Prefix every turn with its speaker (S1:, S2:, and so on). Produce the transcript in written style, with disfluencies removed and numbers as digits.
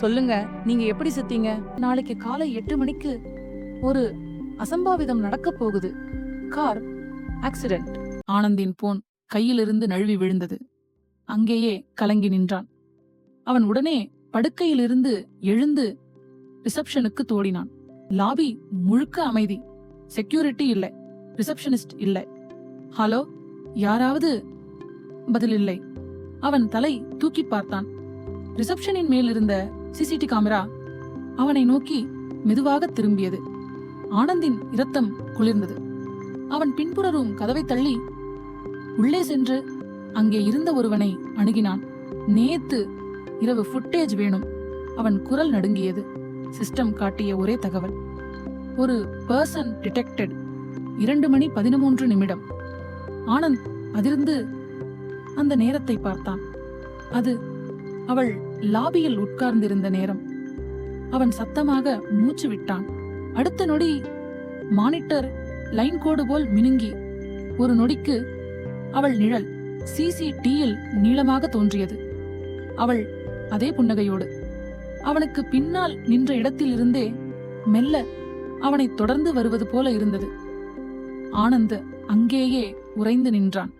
S1: சொல்லுங்க, நீங்க எப்படி செத்தீங்க? நாளைக்கு காலை 8 மணிக்கு ஒரு அசம்பாவிதம் நடக்க போகுது. Car accident. ஆனந்தின் போன் கையிலிருந்து நழுவி விழுந்தது. அங்கேயே கலங்கி நின்றான். அவன் உடனே படுக்கையிலிருந்து எழுந்து ரிசப்ஷனுக்கு தோடினான். லாபி முழுக்க அமைதி. செக்யூரிட்டி இல்லை, ரிசப்ஷனிஸ்ட் இல்லை. ஹலோ, யாராவது? பதில் இல்லை. அவன் தலை தூக்கி பார்த்தான். ரிசப்ஷனின் மேல் இருந்த சிசிடி கேமரா அவனை நோக்கி மெதுவாக திரும்பியது. ஆனந்தின் இரத்தம் குளிர்ந்தது. அவன் பின்புற ரூம் கதவை தள்ளி உள்ளே சென்று அங்கே இருந்த ஒருவனை அணுகினான். நேத்து இரவு ஃபுட்டேஜ் வேணும். அவன் குரல் நடுங்கியது. சிஸ்டம் காட்டிய ஒரே தகவல், ஒரு பர்சன் டிடெக்டட். 2:13 ஆனந்த் அதிர்ந்து அந்த நேரத்தை பார்த்தான். அது அவள் லாபியில் உட்கார்ந்திருந்த நேரம். அவன் சத்தமாக மூச்சு விட்டான். அடுத்த நொடி மானிட்டர் லைன் கோடு போல் மினுங்கி ஒரு நொடிக்கு அவள் நிழல் சிசிடியில் நீளமாக தோன்றியது. அவள் அதே புன்னகையோடு அவனுக்கு பின்னால் நின்ற இடத்தில் இருந்தே மெல்ல அவனை தொடர்ந்து வருவது போல இருந்தது. ஆனந்த் அங்கேயே உறைந்து நின்றான்.